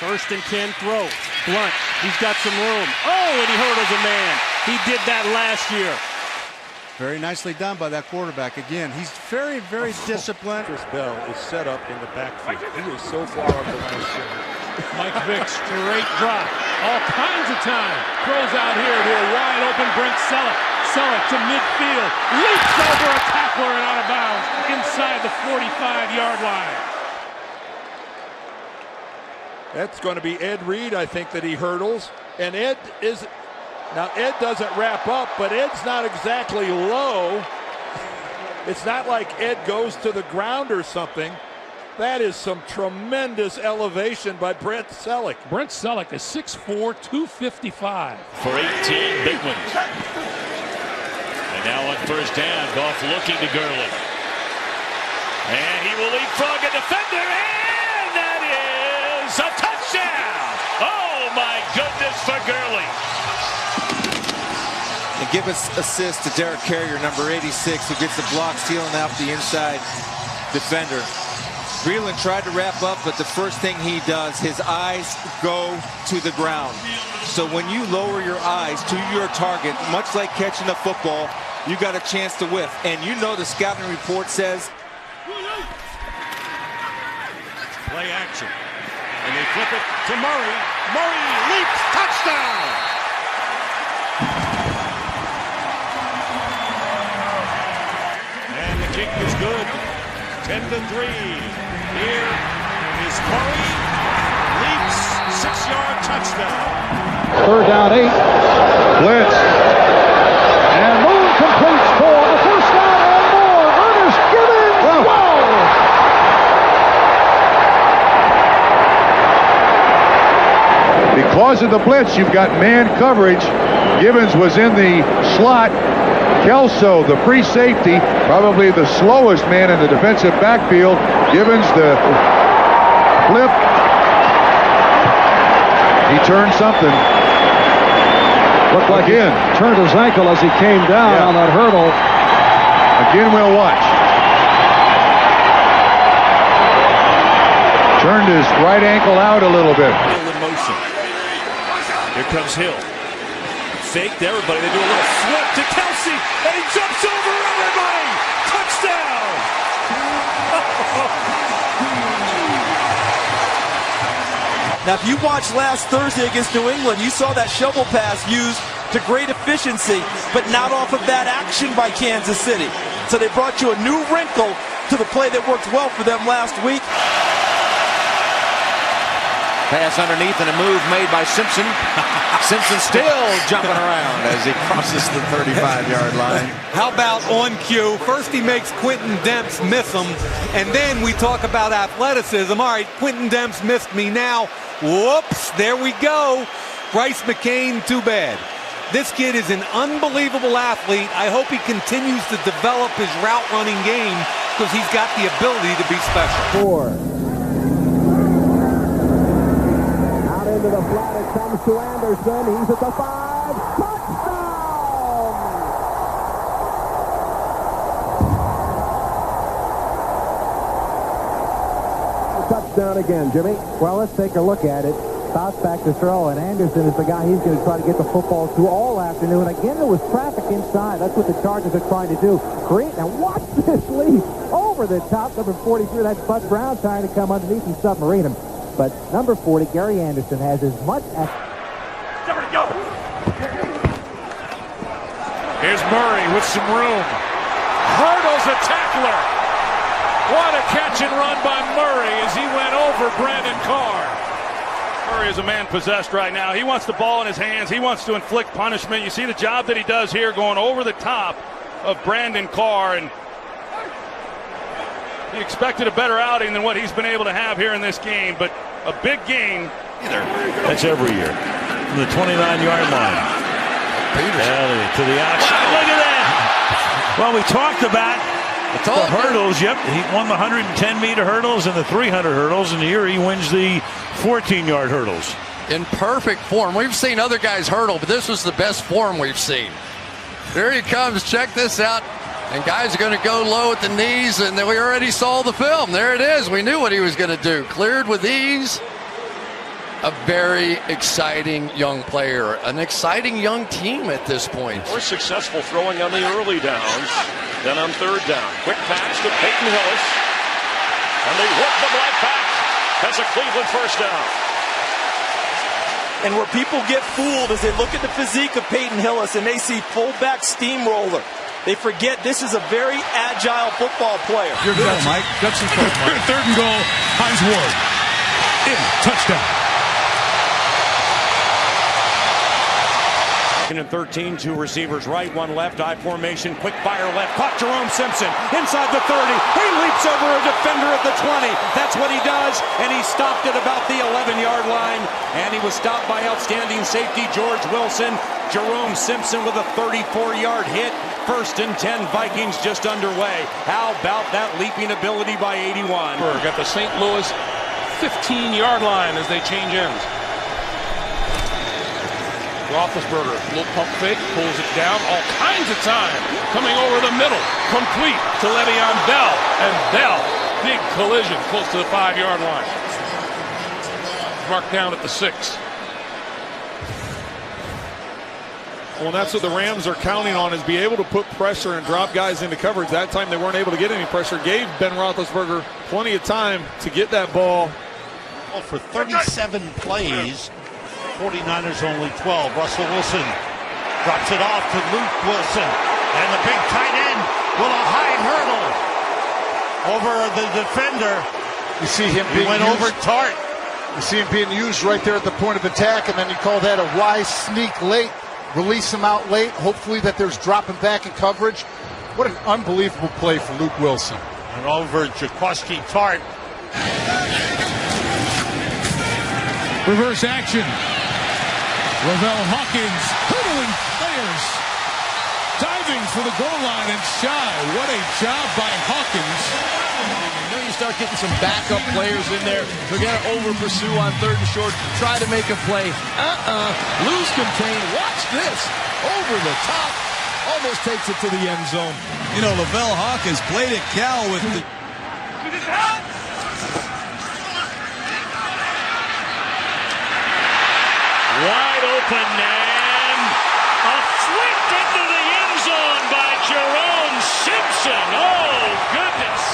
First and 10 throw. Blunt. He's got some room. Oh, and he hurdles a man. He did that last year. Very nicely done by that quarterback. Again, he's very, very disciplined. Chris Bell is set up in the backfield. He is so far up the line. Mike Vick, straight drop. All kinds of time. Throws out here to a wide open Brent Selleck. Selleck to midfield. Leaps over a tackler and out of bounds inside the 45-yard line. That's going to be Ed Reed, I think, that he hurdles. And Ed doesn't wrap up, but Ed's not exactly low. It's not like Ed goes to the ground or something. That is some tremendous elevation by Brent Selleck. Brent Selleck is 6'4", 255. For 18, big one. And now on first down, Goff looking to Gurley. And he will leapfrog a defender, and that is a touchdown! Oh my goodness for Gurley. And give us assist to Derek Carrier, number 86, who gets the block, stealing out the inside defender. Breeland tried to wrap up, but the first thing he does, his eyes go to the ground. So when you lower your eyes to your target, much like catching a football, you got a chance to whiff. And you know the scouting report says. Play action. And they flip it to Murray. Murray leaps, touchdown! And the kick is good. 10-3. Here is Murray. Leaps, 6-yard touchdown. Third down, 8. Blitz. And Moon completes for the first down and more. Ernest Gibbons. Whoa! Because of the blitz, you've got man coverage. Gibbons was in the slot. Kelso, the free safety, probably the slowest man in the defensive backfield. Gibbons, the flip. He turned something. Looked like he turned his ankle as he came down on that hurdle. Again, we'll watch. Turned his right ankle out a little bit. Hill in motion. Here comes Hill. Faked everybody. They do a little flip to Kelsey, and he jumps over everybody. Touchdown! Now, if you watched last Thursday against New England, you saw that shovel pass used to great efficiency, but not off of that action by Kansas City. So they brought you a new wrinkle to the play that worked well for them last week. Pass underneath and a move made by Simpson. Simpson still jumping around as he crosses the 35-yard line. How about on cue? First he makes Quentin Demps miss him, and then we talk about athleticism. All right, Quentin Demps missed me now. Whoops, there we go. Bryce McCain, too bad. This kid is an unbelievable athlete. I hope he continues to develop his route running game because he's got the ability to be special. 4. Into the flat, it comes to Anderson. He's at the 5. Touchdown! Touchdown again, Jimmy. Well, let's take a look at it. Bounce back to throw, and Anderson is the guy he's going to try to get the football to all afternoon. Again, there was traffic inside. That's what the Chargers are trying to do. Great. Now watch this leap over the top. Number 43, that's Bud Brown trying to come underneath and submarine him. But number 40, Gary Anderson, has as much as... Here's Murray with some room. Hurdles a tackler. What a catch and run by Murray as he went over Brandon Carr. Murray is a man possessed right now. He wants the ball in his hands. He wants to inflict punishment. You see the job that he does here going over the top of Brandon Carr, and he expected a better outing than what he's been able to have here in this game, but a big game. That's every year. From the 29-yard line. Elliott to the outside. Look at that. Well, we talked about the hurdles. Yep, he won the 110-meter hurdles and the 300 hurdles, and here he wins the 14-yard hurdles. In perfect form. We've seen other guys hurdle, but this was the best form we've seen. There he comes. Check this out. And guys are going to go low at the knees, and we already saw the film. There it is. We knew what he was going to do. Cleared with ease. a very exciting young player, an exciting young team at this point. More successful throwing on the early downs than on third down. Quick pass to Peyton Hillis. And they work them right back. That's a Cleveland first down. And where people get fooled is they look at the physique of Peyton Hillis and they see fullback steamroller. They forget this is a very agile football player. You're good, Mike. Judson close, Mike. Third and goal. Hines Ward. In. Touchdown. 2nd and 13, two receivers right, one left, I formation, quick fire left, caught Jerome Simpson, inside the 30, he leaps over a defender at the 20, that's what he does, and he stopped at about the 11-yard line, and he was stopped by outstanding safety George Wilson. Jerome Simpson with a 34-yard hit, 1st and 10, Vikings just underway. How about that leaping ability by 81? Got the St. Louis 15-yard line as they change ends. Roethlisberger, little pump fake, pulls it down, all kinds of time, coming over the middle, complete to Le'Veon Bell, and Bell, big collision close to the 5-yard line. Marked down at the 6. Well, that's what the Rams are counting on, is be able to put pressure and drop guys into coverage. That time they weren't able to get any pressure. Gave Ben Roethlisberger plenty of time to get that ball. Well, for 37 plays, 49ers only 12. Russell Wilson drops it off to Luke Wilson. And the big tight end with a high hurdle over the defender. You see him being went used. over Tart. You see him being used right there at the point of attack, and then you call that a wise sneak late. Release him out late. Hopefully that there's dropping back in coverage. What an unbelievable play for Luke Wilson. And over Jaquiski Tart. Reverse action. Lavelle Hawkins hurdling players. Diving for the goal line and shy. What a job by Hawkins. You know you start getting some backup players in there. They're going to over-pursue on 3rd and short. Try to make a play. Lose contain. Watch this. Over the top. Almost takes it to the end zone. You know, Lavelle Hawkins played at Cal with the... Wide open and a flick into the end zone by Jerome Simpson. Oh, goodness.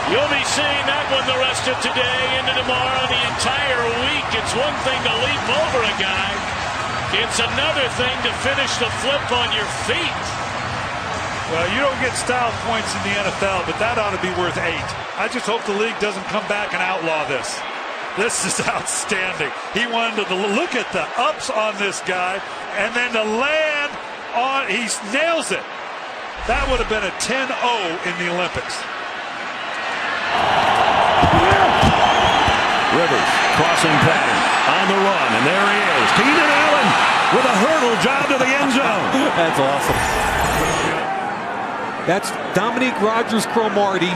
You'll be seeing that one the rest of today, into tomorrow, the entire week. It's one thing to leap over a guy. It's another thing to finish the flip on your feet. Well, you don't get style points in the NFL, but that ought to be worth 8. I just hope the league doesn't come back and outlaw this. This is outstanding. He wanted to look at the ups on this guy, and then to land on, he nails it. That would have been a 10-0 in the Olympics. Rivers, crossing pattern, on the run, and there he is. Keenan Allen with a hurdle job to the end zone. That's awesome. That's Dominique Rodgers-Cromartie.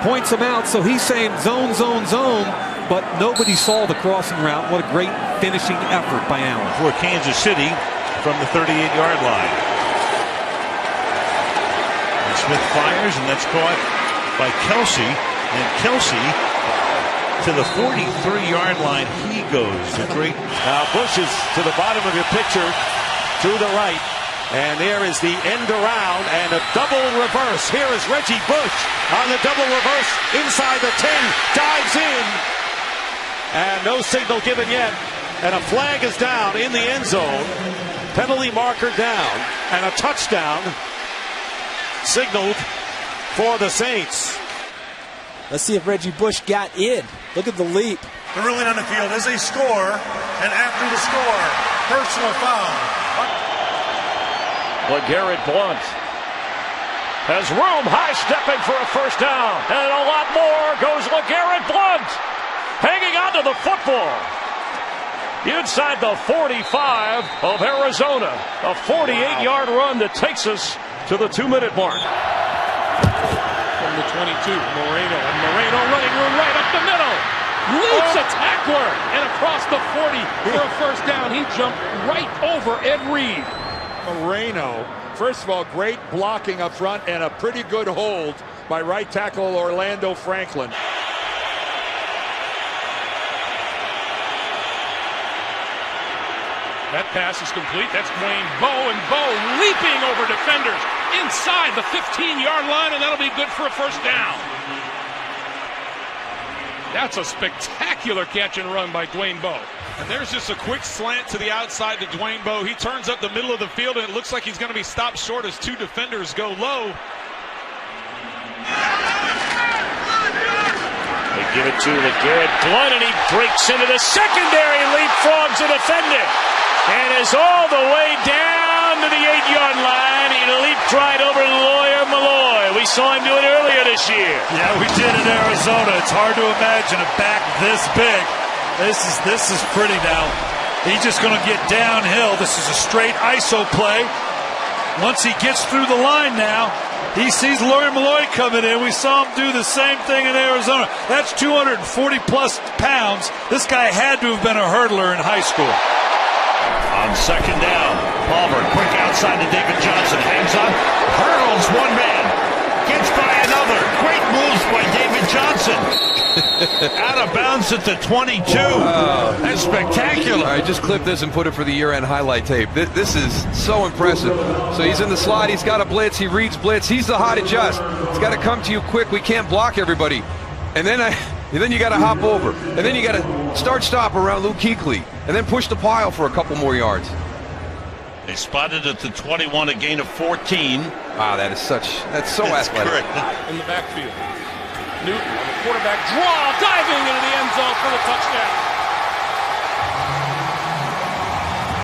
Points him out, so he's saying zone, zone, zone, but nobody saw the crossing route. What a great finishing effort by Allen. For Kansas City from the 38-yard line. And Smith fires, and that's caught by Kelsey. And Kelsey to the 43-yard line. He goes. A great. Now Bush is to the bottom of your picture, to the right. And there is the end around and a double reverse. Here is Reggie Bush on the double reverse inside the 10, dives in. And no signal given yet. And a flag is down in the end zone. Penalty marker down. And a touchdown signaled for the Saints. Let's see if Reggie Bush got in. Look at the leap. The ruling on the field is a score. And after the score, personal foul. LeGarrette Blount has room, high stepping for a first down, and a lot more goes LeGarrette Blount, hanging onto the football inside the 45 of Arizona. A 48-yard run that takes us to the 2-minute mark. From the 22, Moreno, and Moreno running room right up the middle. Leaps a tackler and across the 40 for a first down. He jumped right over Ed Reed. Moreno First of all, great blocking up front and a pretty good hold by right tackle Orlando Franklin. That pass is complete. That's Dwayne Bowe, and Bowe leaping over defenders inside the 15-yard line, and that'll be good for a first down. That's a spectacular catch and run by Dwayne Bowe. And there's just a quick slant to the outside to Dwayne Bowe. He turns up the middle of the field, and it looks like he's going to be stopped short as two defenders go low. They give it to LeGarrette Blount, and he breaks into the secondary, leapfrogs a defender, and is all the way down to the 8-yard line. He leaped right over Lawyer Milloy. We saw him do it earlier this year. Yeah, we did in Arizona. It's hard to imagine a back this big. This is pretty now. He's just going to get downhill. This is a straight ISO play. Once he gets through the line now, he sees Lawyer Milloy coming in. We saw him do the same thing in Arizona. That's 240-plus pounds. This guy had to have been a hurdler in high school. On second down, Palmer, quick outside to David Johnson, hangs on, hurdles one man, gets by another. Great moves by David Johnson. Out of bounds at the 22. That's spectacular. All right, just clip this and put it for the year-end highlight tape. This is so impressive. So he's in the slot. He's got a blitz. He reads blitz. He's the hot adjust. It's got to come to you quick. We can't block everybody. And then you got to hop over. And then you got to start-stop around Luke Kuechly. And then push the pile for a couple more yards. They spotted at the 21, a gain of 14. Wow, that's so athletic. Correct. In the backfield. Newton on the quarterback draw, diving into the end zone for the touchdown.